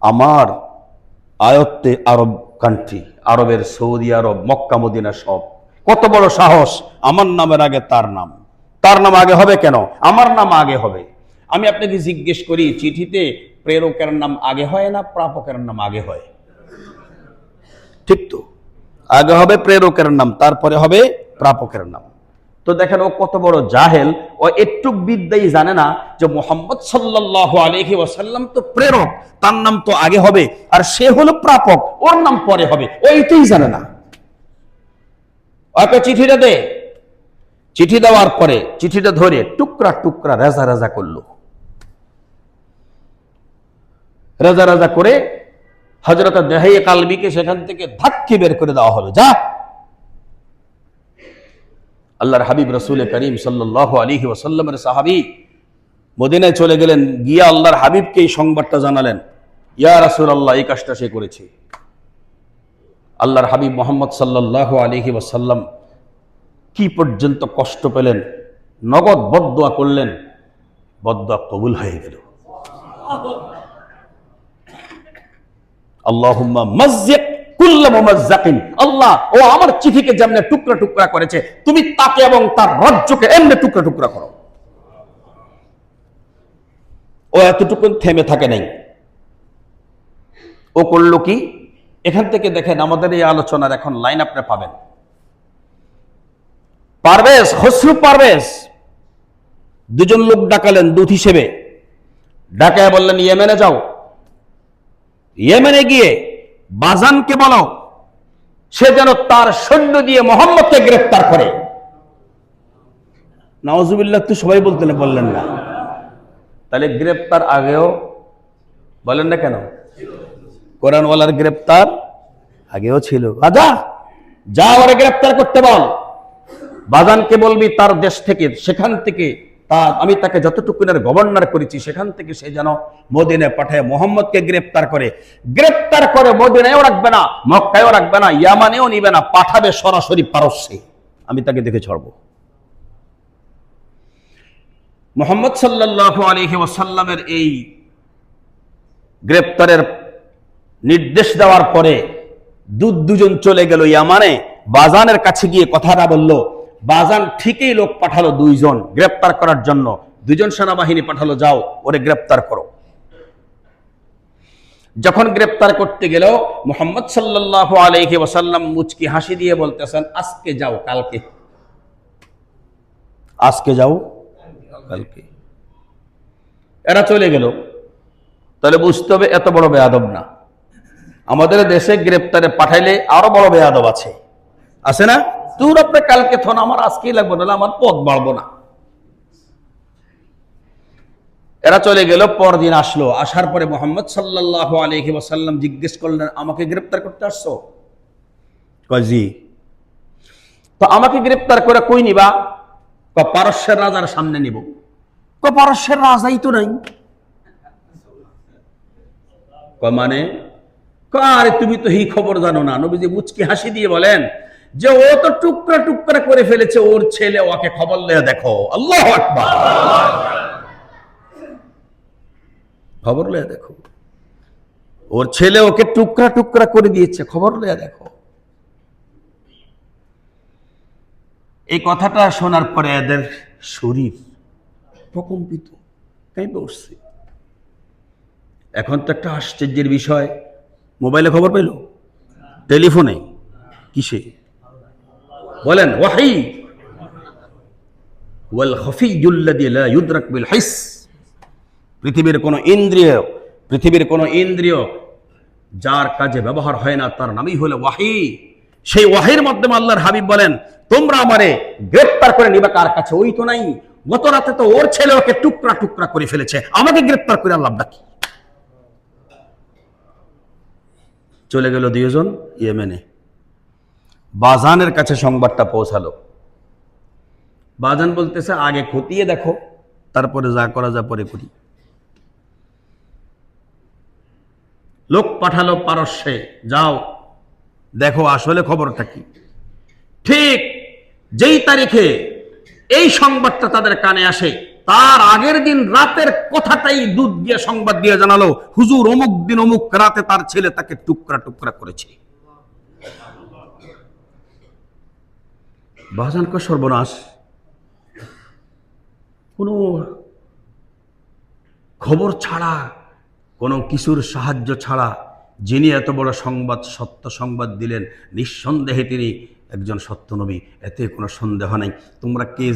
Speaker 1: আমার আয়ত্তে আরব কান্ট্রি, আরবের সৌদি আরব, মক্কা মদিনা সব। কত বড় সাহস! আমার নামের আগে তার নাম। তার নাম আগে হবে কেন? আমার নাম আগে হবে। আমি আপনাকে জিজ্ঞেস করি, চিঠিতে প্রেরকের নাম আগে হয় না প্রাপকের নাম আগে হয়? ঠিক তো, আগে হবে প্রেরকের নাম, তারপরে হবে প্রাপকের নাম। তো দেখেন ও কত বড় জাহেল, ও একটুক বিদ্যাই জানে না যে মুহাম্মদ সাল্লাল্লাহু আলাইহি ওয়াসাল্লাম তো প্রেরক, তার নাম তো আগে হবে, আর সে হলো প্রাপক, ওর নাম পরে হবে। ও এইটাই জানে না। ওকে চিঠিটা দে। চিঠি দেওয়ার পরে চিঠিটা ধরে টুকরা টুকরা রেজা রেজা করলো। রেজা রেজা করে হযরত দিহিয়া কালবীকে সেখান থেকে ধাক্কে বের করে দেওয়া হলো। যা। আল্লাহর হাবিব রাসূল করিম সাল্লাল্লাহু আলাইহি ওয়াসাল্লামের সাহাবী মদিনায় চলে গেলেন, গিয়া আল্লাহর হাবিবকে এই সংবাদটা জানালেন, ইয়া রাসূলুল্লাহ, এই কাজটা সে করেছে। আল্লাহর হাবিব মুহাম্মদ সাল্লাল্লাহু আলাইহি ওয়াসাল্লাম কি পর্যন্ত কষ্ট পেলেন, নগদ বদদুয়া করলেন, বদদুয়া কবুল হয়ে গেল। আল্লাহুম্মা মায্যিক কুল্লা মুমাযযাকিন, আল্লাহ ও আমার চিঠিকে যেমনে টুকরা টুকরা করেছে, তুমি তাকে এবং তার রাজ্যকে এমনি টুকরা টুকরা করো। ও এতটুকু থেমে থাকে নাই। ও করলো কি? এখান থেকে দেখেন আমাদের এই আলোচনার এখন লাইন আপনি পাবেন। পারভেজ, খসরু পারভেজ দুজন লোক ডাকালেন দূত হিসেবে। ডাকায় বললেন, ইয়েমেনে যাও, ইয়েমেনে গিয়ে বাজানকে বলো সে যেন তার সৈন্য দিয়ে মুহাম্মদকে গ্রেফতার করে। নাউজুবিল্লাহ তো সবাই বললেন না? তাহলে গ্রেফতার আগেও বলেন না কেন? কোরআনওয়ালার গ্রেপ্তার আগেও ছিল। রাজা যা ওরে গ্রেপ্তার করতে বল, বাজানকে বলবি তার দেশ থেকে, সেখান থেকে আমি তাকে যতটুকু গভর্নর করেছি সেখান থেকে সে যেন মদিনায় পাঠায় মোহাম্মদকে গ্রেপ্তার করে মদিনায়ও রাখবে না, মক্কায়ও রাখবে না, ইয়ামানেও নিবে না, পাঠাবে সরাসরি পারস্যে। আমি তাকে দেখে ছাড়বো। মুহাম্মদ সাল্লাল্লাহু আলাইহি ওয়াসাল্লামের এই গ্রেপ্তারের নির্দেশ দেওয়ার পরে দুজন চলে গেল ইয়ামানে, বাজানের কাছে গিয়ে কথাটা বলল। বাজান ঠিকই লোক পাঠালো 2 জন গ্রেপ্তার করার জন্য, 2 জন সেনাবাহিনী পাঠালো, যাও ওরে গ্রেপ্তার করো। যখন গ্রেপ্তার করতে গেল মুহাম্মদ সাল্লাল্লাহু আলাইহি ওয়াসাল্লাম মুচকি হাসি দিয়ে বলতেছেন, আজকে যাও কালকে, আজকে যাও কালকে। এরা চলে গেল। তাহলে বুঝতে হবে এত বড় বেয়াদব না। আমাদের দেশে গ্রেপ্তারে পাঠাইলে আরো বড় বেয়াদব আছে না? তোর আপনি কালকে থন, আমার আজকেই লাগবে, না আমার পথ বাড়বো না। এরা চলে গেল। পরদিন আসলো, আসার পরে মুহাম্মদ সাল্লাল্লাহু আলাইহি ওয়াসাল্লাম জিজ্ঞেস করলেন, আমাকে গ্রেপ্তার করতে আসছো? কয় জি। তো আমাকে গ্রেপ্তার করে কই নিবা? পারস্যের রাজার সামনে নিব। পারস্যের রাজাই তো নাই। মানে আরে তুমি তো এই খবর জানো না। নবীজি মুচকি হাসি দিয়ে বলেন যে ও তো টুকরা টুকরা করে ফেলেছে, ওর ছেলে ওকে খবর লয়ে দেখো। আল্লাহু আকবার। খবর লয়ে দেখো, ওর ছেলে ওকে টুকরা টুকরা করে দিয়েছে, খবর লয়ে দেখো। এই কথাটা শোনার পরে এদের শরীর প্রকম্পিত, কেঁপে উঠছে। এখন তো একটা আশ্চর্যের বিষয়, মোবাইলে খবর পেল, টেলিফোনে, কিসে বলেন? ওয়াহী ওয়াল খাফিয়ুল্লাযী লা ইউদরাক বিল হিস। পৃথিবীর কোন ইন্দ্রিয় যার কাজে ব্যবহার হয় না, তার নামই হলো ওয়াহী। সেই ওয়াহীর মাধ্যমে আল্লাহর হাবিব বলেন, তোমরা আমারে গ্রেফতার করে নিবা কার কাছে? ওই তো নাই, গত রাতে তো ওর ছেলে ওকে টুকরা টুকরা করে ফেলেছে, আমাকে গ্রেফতার করে আল্লাহ ডাকি। চলে গেল 2 জন ইয়েমেনে। বাজানের কাছে সংবাদটা পৌঁছালো। বাজান বলতেছে, আগে খতিয়ে দেখো, তারপরে যা করা যা পরে করি। লোক পাঠালো পারস্যে, যাও দেখো আসলে খবরটা কি। ঠিক যেই তারিখে এই সংবাদটা তাদের কানে আসে, তার আগের দিন রাতের কথাটাই দুধ দিয়ে সংবাদ দিয়ে জানালো, হুজুর অমুক দিন অমুক রাতে তার ছেলে তাকে টুকরা টুকরা করেছে। বাজানকে সর্বনাশ। কোনো খবর ছাড়া, কোনো কিছুর সাহায্য ছাড়া যিনি এত বড় সংবাদ, সত্য সংবাদ দিলেন, নিঃসন্দেহে তিনি একজন সত্য নবী, এতে কোনো সন্দেহ নাই। তোমরা কে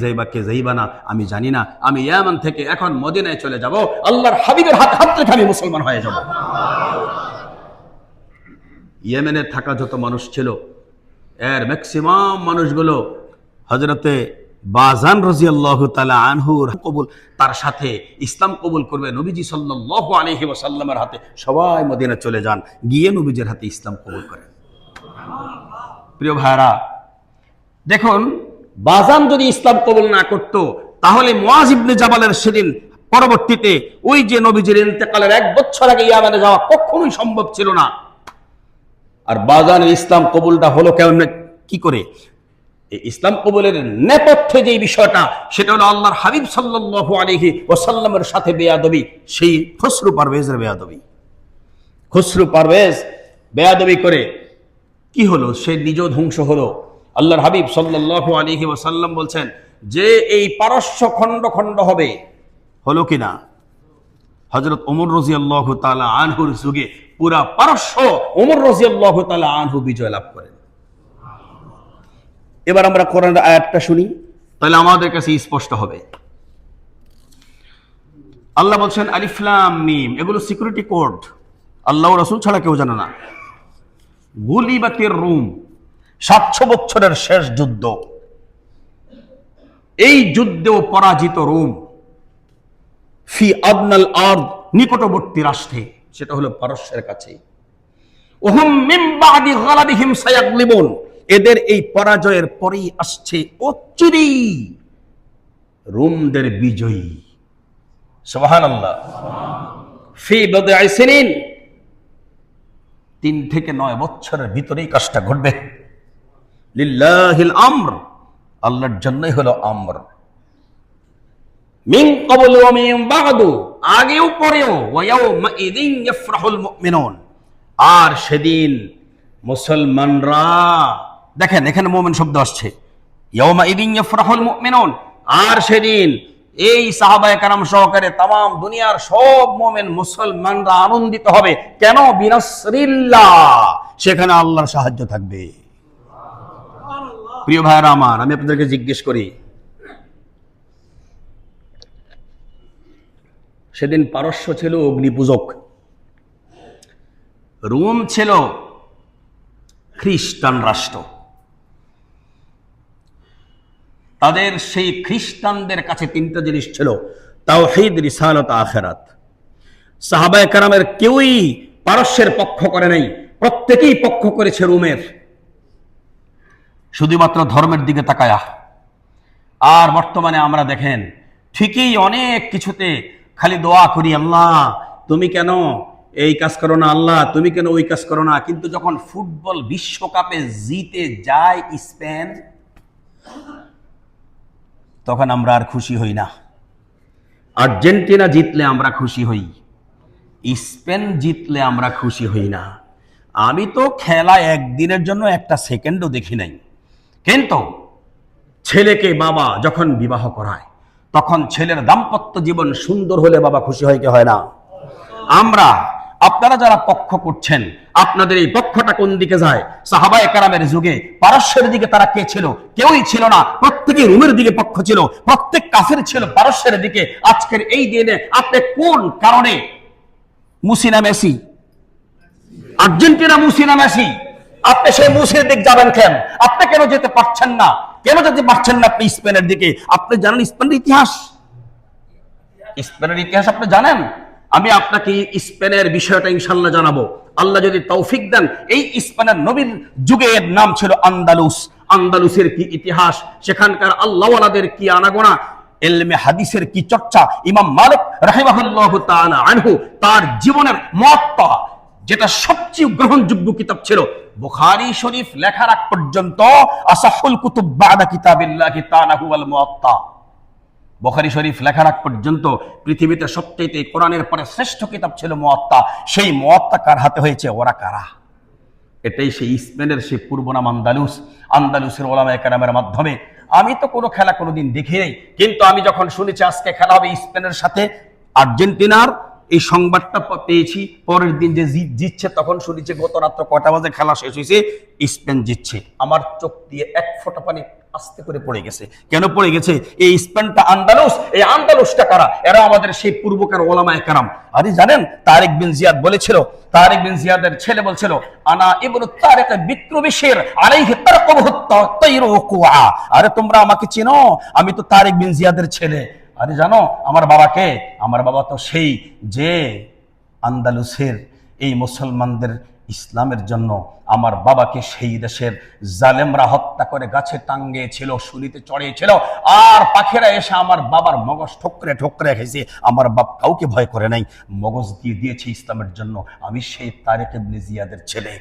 Speaker 1: যাইবা না আমি জানি না, আমি ইয়ামান থেকে এখন মদিনায় চলে যাব, আল্লাহর হাবিবের হাত রেখে আমি মুসলমান হয়ে যাব। ইয়েমেনে থাকা যত মানুষ ছিল, এর ম্যাক্সিমাম মানুষগুলো হযরতে বাজান রাদিয়াল্লাহু তাআলা আনহুর কবুল, তার সাথে ইসলাম কবুল করবে। নবীজি সাল্লাল্লাহু আলাইহি ওয়াসাল্লামের হাতে সবাই মদিনা চলে যান, গিয়ে নবীজির হাতে ইসলাম কবুল করেন। প্রিয় ভাইরা, দেখুন, বাজান যদি ইসলাম কবুল না করত, তাহলে মুআজ ইবনে জাবালের সেদিন পরবর্তীতে ওই যে নবীজির ইন্তেকালের 1 বছর আগে ইয়ামানে যাওয়া কখনোই সম্ভব ছিল না। আর বাজানের ইসলাম কবুলটা হলো কেমন, কি করে? ইসলাম কবুলের নেপথ্যে যে বিষয়টা, সেটা হলো আল্লাহর হাবিব সাল্লাল্লাহু আলাইহি ওয়াসাল্লামের সাথে বেয়াদবি, সেই খসরু পারভেজের বেয়াদবি। খসরু পারভেজ বেয়াদবি করে কি হলো? সে নিজ ধ্বংস হলো। আল্লাহর হাবিব সাল্লাল্লাহু আলাইহি ওয়াসাল্লাম বলছেন যে এই পারস্য খণ্ড খণ্ড হবে, হলো কিনা? হযরত ওমর রাদিয়াল্লাহু তাআলা আনহুর যুগে পুরা পারস্য ওমর রাদিয়াল্লাহু তাআলা আনহু বিজয় লাভ করেন। এবার আমরা কোরআনের আয়াতটা শুনি, তাহলে আমাদের কাছে স্পষ্ট হবে। আল্লাহ বলছেন আলিফ লাম মিম, এগুলো সিকিউরিটি কোড, আল্লাহ ও রাসূল ছাড়া কেউ জানে না। গুলিবাতির রুম, 700 বছরের শেষ যুদ্ধ, এই যুদ্ধেও পরাজিত রোম, ফি আদনাল আরদ, নিকটবর্তী রাষ্ট্রে, সেটা হলো পারস্যের কাছে। ওহুম মিন বাদি গালাবিহিম সায়াগলিবুন, এদের এই পরাজয়ের পরেই আসছে অচিরেই রোমদের বিজয়ী। সুবহানাল্লাহ। ফি বদআই সিনিন, 3 থেকে 9 বছরের ভিতরেই কাজটা ঘটবে। লিল্লাহিল আমর, আল্লাহর জন্যই হলো আমর। মিন ক্বাবলু ওয়া মিন বাদু, আগেও পরেও। ওয়া ইয়াউমা ইযিন ইয়াফরাহুল মুমিনুন, আর সেদিন মুসলমানরা, দেখেন এখানে মুমিন শব্দ আসছে, ইয়াউমা ইযিন ইয়াফরাহুল মুমিনুন, আর সেদিন এই সাহাবায়ে কেরাম সহকারে তাম দুনিয়ার সব মুমিন মুসলমানরা আনন্দিত হবে। কেন? বিনাসরিল্লাহ, সেখানে আল্লাহর সাহায্য থাকবে। প্রিয় ভাইরা আমার, আমি আপনাদেরকে জিজ্ঞেস করি, সেদিন পারস্য ছিল অগ্নিপূজক, রোম ছিল খ্রিস্টান রাষ্ট্র। তাদের সেই খ্রিস্টানদের কাছে 3টা জিনিস ছিল, তাওহীদ, রিসালাত, আখিরাত। সাহাবায়ে কেরামের কেউই পারস্যের পক্ষ করে নাই, প্রত্যেকেই পক্ষ করেছে রোমের, শুধুমাত্র ধর্মের দিকে তাকায়া। আর বর্তমানে আমরা দেখেন ঠিকই অনেক কিছুতে খালি দোয়া করি, আল্লাহ তুমি কেন এই কাজ করো না, আল্লাহ তুমি কেন ওই কাজ করো না। কিন্তু যখন ফুটবল বিশ্বকাপে জিতে যায় স্পেন, তখন আমরা আর খুশি হই না। আর্জেন্টিনা জিতলে আমরা খুশি হই, স্পেন জিতলে আমরা খুশি হই না। আমি তো খেলা একদিনের জন্য 1 সেকেন্ডও দেখি নাই, কিন্তু ছেলেকে বাবা যখন বিবাহ করায়, তখন ছেলের দাম্পত্য জীবন সুন্দর হলে বাবা খুশি হয় কি হয় না? আমরা, আপনারা যারা পক্ষ করছেন, আপনাদের এই পক্ষটা কোন দিকে যায়? সাহাবায়ে কেরামের যুগে পারস্যের দিকে তারা কে ছিল? কেউই ছিল না, প্রত্যেকেই রোমের দিকে পক্ষ ছিল, প্রত্যেক কাফের ছিল পারস্যের দিকে। আজকের এই দিনে আপনি কোন কারণে মুসিনা মেসি, আর্জেন্টিনা মুসিনা মেসি, আপনি সেই মুসির দিক যাবেন কেন? আপনি কেন যেতে পারছেন না? কেন যেতে পারছেন না আপনি স্পেনের দিকে? আপনি জানেন স্পেনের ইতিহাস? স্পেনের ইতিহাস আপনি জানেন? আমি আপনাকে স্পেনের বিষয়টা ইনশাআল্লাহ জানাবো, আল্লাহ যদি তৌফিক দেন। এই স্পেনের নবীর যুগের নাম ছিল আন্দালুস। আন্দালুসের কি ইতিহাস, সেখানকার আল্লাহওয়ালাদের কি আনাগোনা, ইলমে হাদিসের কি চর্চা। ইমাম মালিক রাহিমাহুল্লাহু তাআলা আনহু, তার জীবনের মুওয়াত্তা, যেটা সবচেয়ে গ্রহণযোগ্য কিতাব ছিল, বুখারী শরীফ লেখার আগ পর্যন্ত আসাহুল কুতুব বাদা কিতাবিল্লাহি তাআলা হুয়াল মুওয়াত্তা। বুখারী শরীফ লেখার আগ পর্যন্ত পৃথিবীতে সবচেয়ে কোরআনের পরে শ্রেষ্ঠ কিতাব ছিল মুওয়াত্তা। সেই মুওয়াত্তা কার হাতে হয়েছে? ওরা কারা? এটাই সেই স্পেনের সেই পূর্ব নাম আন্দালুস। আন্দালুসের ওলামায়ে কেরামের মাধ্যমে, আমি তো কোনো খেলা কোনোদিন দেখি নাই, কিন্তু আমি যখন শুনেছি আজকে খেলা হবে স্পেনের সাথে আর্জেন্টিনার, এই সংবাদটা পেয়েছি পরের দিন যে জিতছে, তখন শুনেছি গত রাত্র কয়টা বাজে খেলা শেষ হয়েছে, স্পেন জিতছে। আমার চোখ দিয়ে 1 ফোঁটা পানি আস্তে করে পড়ে গেছে। কেন পড়ে গেছে? এই স্পেনটা আন্দালুস, এই আন্দালুসটা কারা? এরা আমাদের সেই পূর্বকার ওলামায়ে কেরাম। আরে জানেন, তারিক বিন জিয়াদ বলেছিল, তারিক বিন জিয়াদের ছেলে বলছিল, আনা ইবনু তারিক বিক্রবিশির আলাইহি তারকুহু তায়রু কুআ। আরে তোমরা আমাকে চিনো, আমি তো তারিক বিন জিয়াদের ছেলে। আরে জানো আমার বাবাকে? আমার বাবা তো সেই যে আন্দালুসের এই মুসলমানদের ইসলামের জন্য আমার বাবাকে সেই দেশের জালেমরা হত্যা করে গাছে টাঙ্গিয়েছিল, শুলিতে চড়িয়েছিল, আর পাখিরা এসে আমার বাবার মগজ ঠোকরে ঠোকরে খেয়েছে। আমার বাপ কাউকে ভয় করে নাই, মগজ দিয়ে দিয়েছে ইসলামের জন্য। আমি সেই তারিক ইবনে জিয়াদের ছেলে।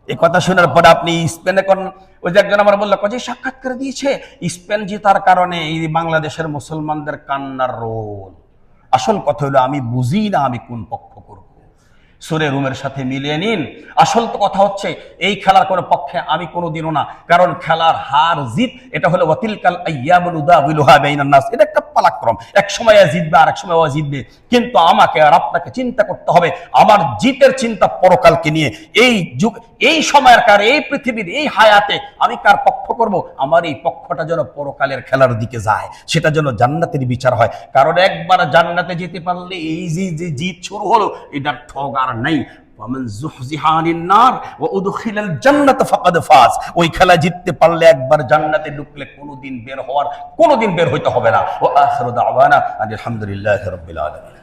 Speaker 1: এই কথা শোনার পরে আপনি স্পেনে কোন, ওই যে একজন আমার বললো যে সাক্ষাৎকার দিয়েছে স্পেন জেতার কারণে এই বাংলাদেশের মুসলমানদের কান্নার রোল। আসল কথা হলো আমি বুঝি না আমি কোন পক্ষ করব। সূরা রুমের সাথে মিলিয়ে নিন। আসল তো কথা হচ্ছে এই খেলার কোনো পক্ষে আমি কোনোদিনও না, কারণ খেলার হার জিত এটা হলো ওয়াতিলকাল আইয়ামু নুদাবিলুহা বাইনান নাস, এটা একটা পালাক্রম, এক সময় জিতবে আর এক সময় ও জিতবে। কিন্তু আমাকে আর আপনাকে চিন্তা করতে হবে, আমার জিতের চিন্তা পরকালকে নিয়ে। এই যুগ, এই সময়ের কার, এই পৃথিবীর এই হায়াতে আমি কার পক্ষ করব? আমার এই পক্ষটা যেন পরকালের খেলার দিকে যায়, সেটা যেন জান্নাতের বিচার হয়। কারণ একবার জান্নাতে যেতে পারলে এই যে জিত শুরু হলো, এটার ঠগ আর নাই। ওয়ামান যুহজিহা আনিন নার ওয়া উদখিলাল জান্নাতা ফাকাদ ফাজ। ওই খেলা জিততে পারলে, একবার জান্নাতে ঢুকলে কোনোদিন বের হইতে হবে না। ওয়া আখিরু দাওয়ানা আলহামদুলিল্লাহি রাব্বিল আলামিন।